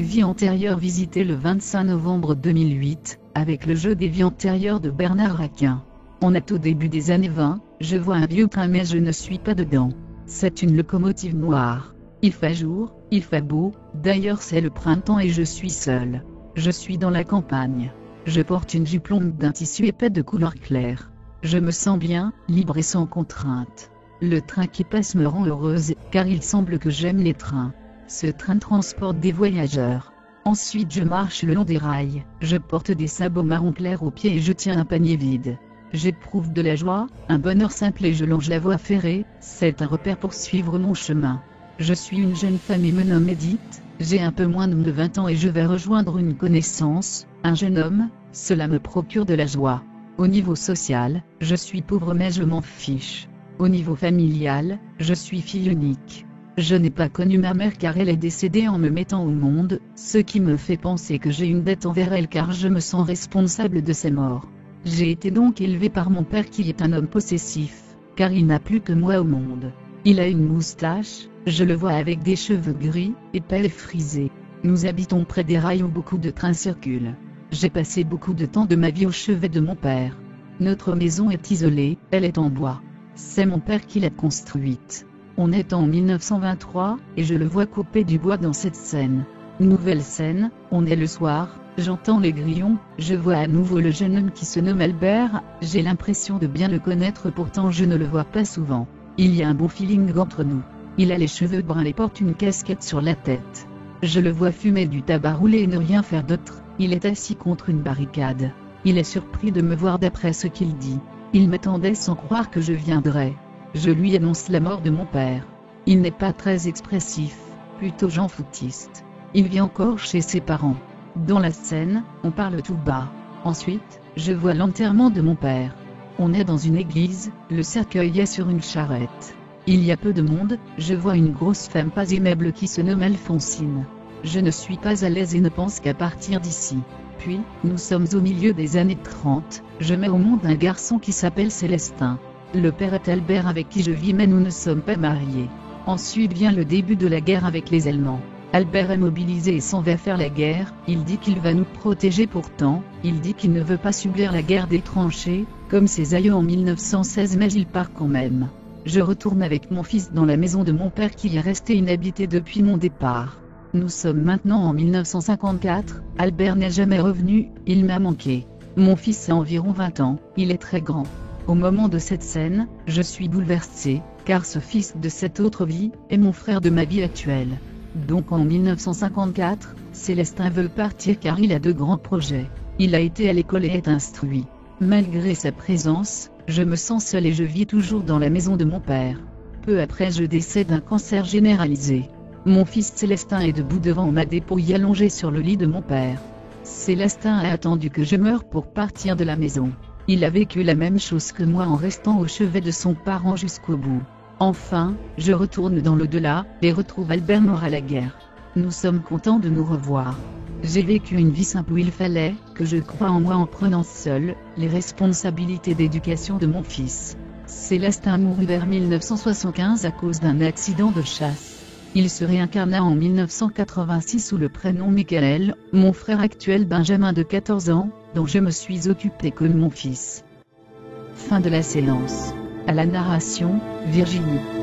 vie antérieure visitée le 25 novembre 2008, avec le jeu des vies antérieures de Bernard Raquin. On est au début des années 20, je vois un vieux train mais je ne suis pas dedans. C'est une locomotive noire. Il fait jour, il fait beau, d'ailleurs c'est le printemps et je suis seul. Je suis dans la campagne. Je porte une jupe longue d'un tissu épais de couleur claire. Je me sens bien, libre et sans contrainte. Le train qui passe me rend heureuse, car il semble que j'aime les trains. Ce train transporte des voyageurs. Ensuite je marche le long des rails, je porte des sabots marron clair aux pieds et je tiens un panier vide. J'éprouve de la joie, un bonheur simple et je longe la voie ferrée, c'est un repère pour suivre mon chemin. Je suis une jeune femme et me nomme Edith, j'ai un peu moins de 20 ans et je vais rejoindre une connaissance, un jeune homme, cela me procure de la joie. Au niveau social, je suis pauvre mais je m'en fiche. Au niveau familial, je suis fille unique. Je n'ai pas connu ma mère car elle est décédée en me mettant au monde, ce qui me fait penser que j'ai une dette envers elle car je me sens responsable de ses morts. J'ai été donc élevée par mon père qui est un homme possessif, car il n'a plus que moi au monde. Il a une moustache, je le vois avec des cheveux gris, épais et frisés. Nous habitons près des rails où beaucoup de trains circulent. J'ai passé beaucoup de temps de ma vie au chevet de mon père. Notre maison est isolée, elle est en bois. C'est mon père qui l'a construite. On est en 1923, et je le vois couper du bois dans cette scène. Nouvelle scène, on est le soir, j'entends les grillons, je vois à nouveau le jeune homme qui se nomme Albert, j'ai l'impression de bien le connaître pourtant je ne le vois pas souvent. Il y a un bon feeling entre nous. Il a les cheveux bruns et porte une casquette sur la tête. Je le vois fumer du tabac roulé et ne rien faire d'autre, il est assis contre une barricade. Il est surpris de me voir d'après ce qu'il dit. Il m'attendait sans croire que je viendrais. Je lui annonce la mort de mon père. Il n'est pas très expressif, plutôt Jean foutiste. Il vit encore chez ses parents. Dans la scène, on parle tout bas. Ensuite, je vois l'enterrement de mon père. On est dans une église, le cercueil est sur une charrette. Il y a peu de monde, je vois une grosse femme pas aimable qui se nomme Alphonsine. Je ne suis pas à l'aise et ne pense qu'à partir d'ici. Puis, nous sommes au milieu des années 30, je mets au monde un garçon qui s'appelle Célestin. Le père est Albert avec qui je vis mais nous ne sommes pas mariés. Ensuite vient le début de la guerre avec les Allemands. Albert est mobilisé et s'en va faire la guerre, il dit qu'il va nous protéger pourtant, il dit qu'il ne veut pas subir la guerre des tranchées, comme ses aïeux en 1916 mais il part quand même. Je retourne avec mon fils dans la maison de mon père qui est restée inhabitée depuis mon départ. Nous sommes maintenant en 1954, Albert n'est jamais revenu, il m'a manqué. Mon fils a environ 20 ans, il est très grand. Au moment de cette scène, je suis bouleversée, car ce fils de cette autre vie, est mon frère de ma vie actuelle. Donc en 1954, Célestin veut partir car il a de grands projets. Il a été à l'école et est instruit. Malgré sa présence, je me sens seule et je vis toujours dans la maison de mon père. Peu après je décède d'un cancer généralisé. Mon fils Célestin est debout devant ma dépouille allongée sur le lit de mon père. Célestin a attendu que je meure pour partir de la maison. Il a vécu la même chose que moi en restant au chevet de son parent jusqu'au bout. Enfin, je retourne dans l'au-delà, et retrouve Albert mort à la guerre. Nous sommes contents de nous revoir. J'ai vécu une vie simple où il fallait que je croie en moi en prenant seul les responsabilités d'éducation de mon fils. Célestin mourut vers 1975 à cause d'un accident de chasse. Il se réincarna en 1986 sous le prénom Michael, mon frère actuel Benjamin de 14 ans, dont je me suis occupé comme mon fils. Fin de la séance. À la narration, Virginie.